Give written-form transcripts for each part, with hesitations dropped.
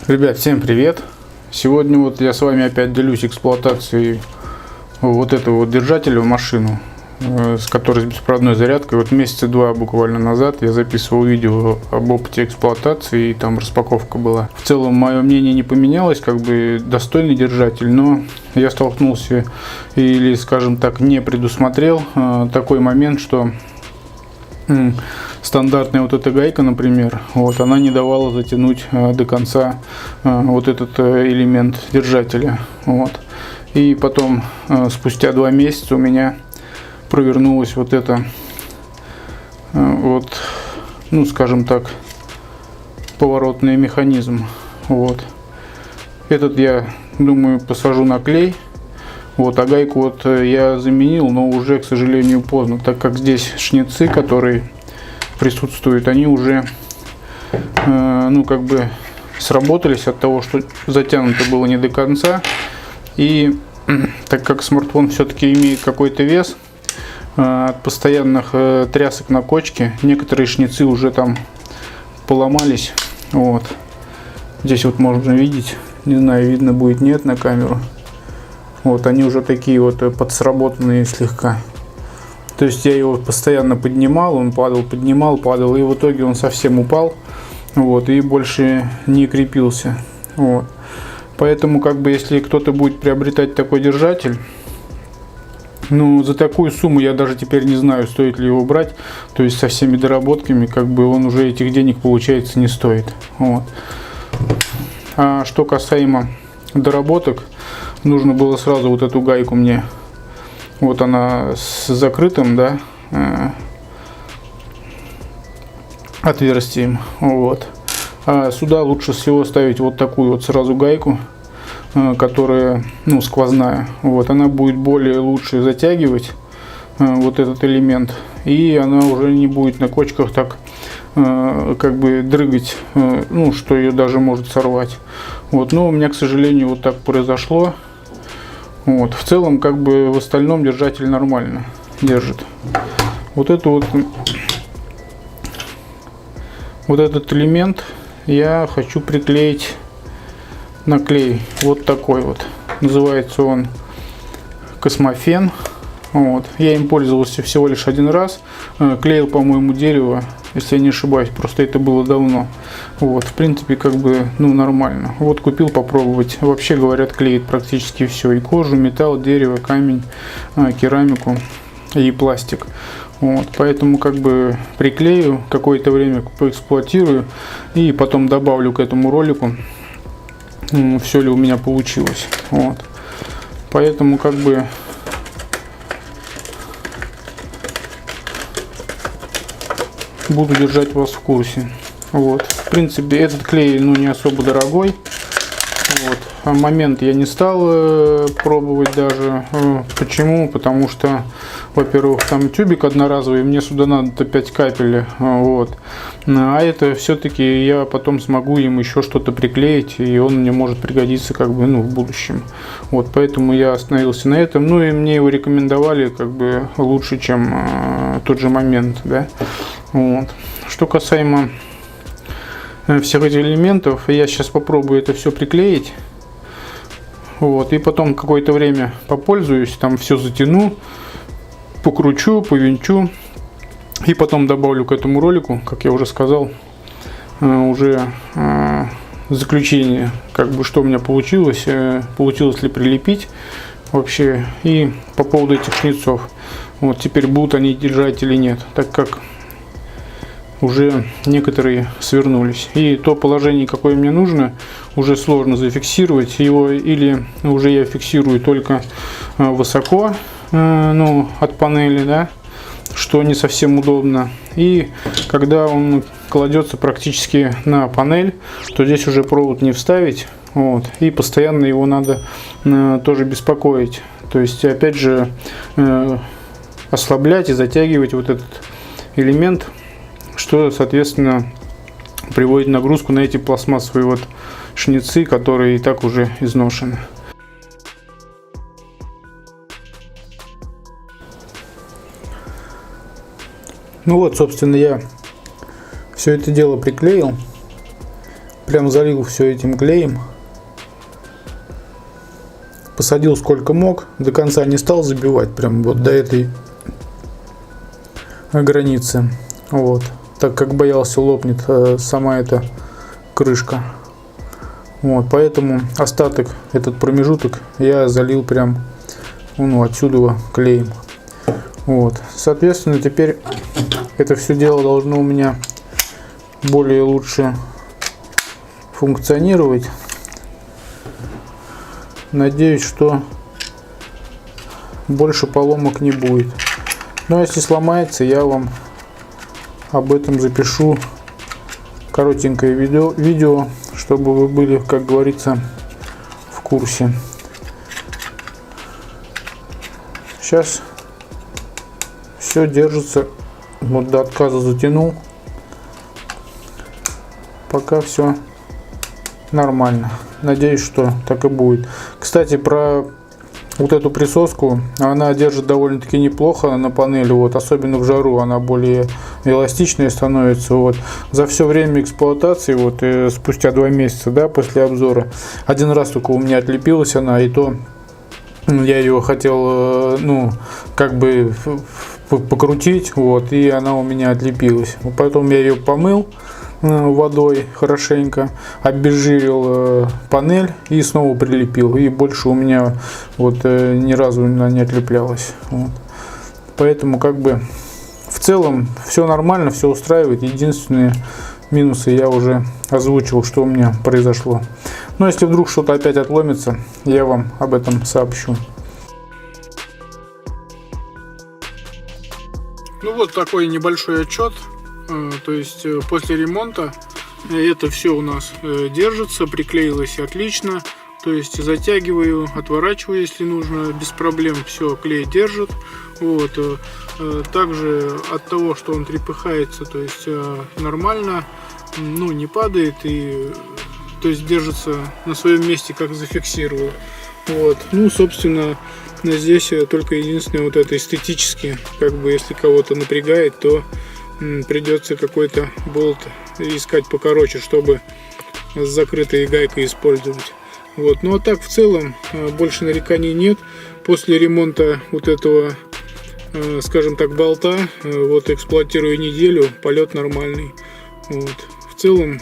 Ребят, всем привет! Сегодня вот я с вами опять делюсь эксплуатацией вот этого вот держателя в машину, с которой с беспроводной зарядкой. Вот месяца два буквально назад я записывал видео об опыте эксплуатации, и там распаковка была. В целом мое мнение не поменялось, как бы достойный держатель, но я столкнулся или, скажем так, не предусмотрел такой момент, что стандартная вот эта гайка, например, вот она не давала затянуть до конца вот этот элемент держателя. Вот. И потом спустя 2 месяца у меня провернулась вот это вот, ну скажем так, поворотный механизм. Вот. Этот я думаю посажу на клей. Вот, а гайку вот я заменил, но уже, к сожалению, поздно, так как здесь шнецы, которые присутствуют, они уже, ну, как бы сработались от того, что затянуто было не до конца. И так как смартфон все-таки имеет какой-то вес, от постоянных трясок на кочке некоторые шнецы уже там поломались. Вот. Здесь вот можно видеть, не знаю, видно будет, нет, на камеру. Вот они уже такие вот подсработанные слегка. То есть я его постоянно поднимал, он падал, поднимал, падал, и в итоге он совсем упал. Вот, и больше не крепился. Вот. Поэтому, как бы, если кто-то будет приобретать такой держатель, ну, за такую сумму я даже теперь не знаю, стоит ли его брать. То есть со всеми доработками, как бы, он уже этих денег, получается, не стоит. Вот. А что касаемо доработок, нужно было сразу вот эту гайку мне, вот она с закрытым, да, отверстием. Вот. А сюда лучше всего ставить вот такую вот сразу гайку, которая, ну, сквозная. Вот, она будет более лучше затягивать вот этот элемент, и она уже не будет на кочках так как бы дрыгать, ну, что ее даже может сорвать. Вот, но у меня, к сожалению, вот так произошло. Вот, в целом, как бы, в остальном держатель нормально держит. Вот это вот этот элемент я хочу приклеить на клей. Вот такой вот. Называется он Космофен. Вот. Я им пользовался всего лишь один раз. Клеил, по-моему, дерево, если я не ошибаюсь. Просто это было давно. Вот. В принципе, как бы, ну, нормально. Вот купил попробовать. Вообще, говорят, клеит практически все. И кожу, металл, дерево, камень, керамику и пластик. Вот. Поэтому, как бы, приклею, какое-то время поэксплуатирую. И потом добавлю к этому ролику, все ли у меня получилось. Вот. Поэтому, как бы, буду держать вас в курсе. Вот. В принципе, этот клей, ну, не особо дорогой. Вот. А момент я не стал пробовать даже. Почему? Потому что, во-первых, там тюбик одноразовый, мне сюда надо 5 капель. Вот. А это все-таки я потом смогу им еще что-то приклеить, и он мне может пригодиться, как бы, ну, в будущем. Вот. Поэтому я остановился на этом. Ну и мне его рекомендовали, как бы, лучше, чем тот же момент, да. Вот. Что касаемо всех этих элементов, я сейчас попробую это все приклеить. Вот, и потом какое-то время попользуюсь, там все затяну, покручу, повинчу, и потом добавлю к этому ролику, как я уже сказал, уже заключение, как бы, что у меня получилось, получилось ли прилепить вообще, и по поводу этих шнецов. Вот теперь будут они держать или нет, так как уже некоторые свернулись. И то положение, какое мне нужно, уже сложно зафиксировать его, или уже я фиксирую только высоко, ну, от панели, да, что не совсем удобно. И когда он кладется практически на панель, то здесь уже провод не вставить. Вот, и постоянно его надо тоже беспокоить. То есть, опять же, ослаблять и затягивать вот этот элемент, что, соответственно, приводит нагрузку на эти пластмассовые вот шнецы, которые и так уже изношены. Ну вот, собственно, я все это дело приклеил. Прям залил все этим клеем. Посадил сколько мог. До конца не стал забивать. Прям вот до этой границы. Вот. Так как боялся лопнет сама эта крышка. Вот. Поэтому остаток, этот промежуток я залил прям отсюда клеем. Вот. Соответственно, теперь это все дело должно у меня более лучше функционировать. Надеюсь, что больше поломок не будет. Но если сломается, я вам об этом запишу коротенькое видео, чтобы вы были, как говорится, в курсе. Сейчас все держится. Вот до отказа затянул. Пока все нормально. Надеюсь, что так и будет. Кстати, про вот эту присоску, она держит довольно-таки неплохо на панели, вот, особенно в жару она более эластичная становится. Вот. За все время эксплуатации, вот, спустя 2 месяца, да, после обзора, один раз только у меня отлепилась она, и то я ее хотел, как бы покрутить, вот, и она у меня отлепилась. Потом я ее помыл водой хорошенько, обезжирил панель и снова прилепил, и больше у меня вот ни разу она не отлеплялась. Вот. Поэтому как бы в целом все нормально, все устраивает. Единственные минусы я уже озвучил, что у меня произошло. Но если вдруг что-то опять отломится, я вам об этом сообщу. Ну вот такой небольшой отчет. То есть после ремонта это все у нас держится, приклеилось отлично. То есть затягиваю, отворачиваю, если нужно, без проблем все клей держит. Вот. Также от того, что он трепыхается, то есть нормально, не падает, и то есть держится на своем месте, как зафиксировал. Вот. Собственно, здесь только единственное вот это эстетически, как бы если кого-то напрягает, то придется какой-то болт искать покороче, чтобы с закрытой гайкой использовать. Вот. Ну а так в целом больше нареканий нет. После ремонта вот этого, скажем так, болта, вот эксплуатирую неделю, полет нормальный. Вот. В целом,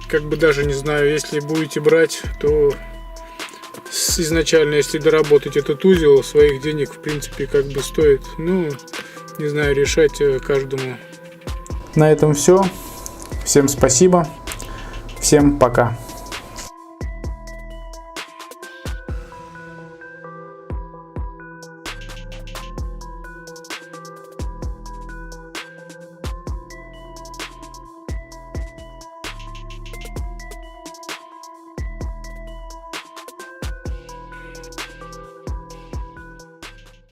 как бы даже не знаю, если будете брать, то изначально, если доработать этот узел, своих денег в принципе как бы стоит. Не знаю, решать каждому. На этом все. Всем спасибо. Всем пока.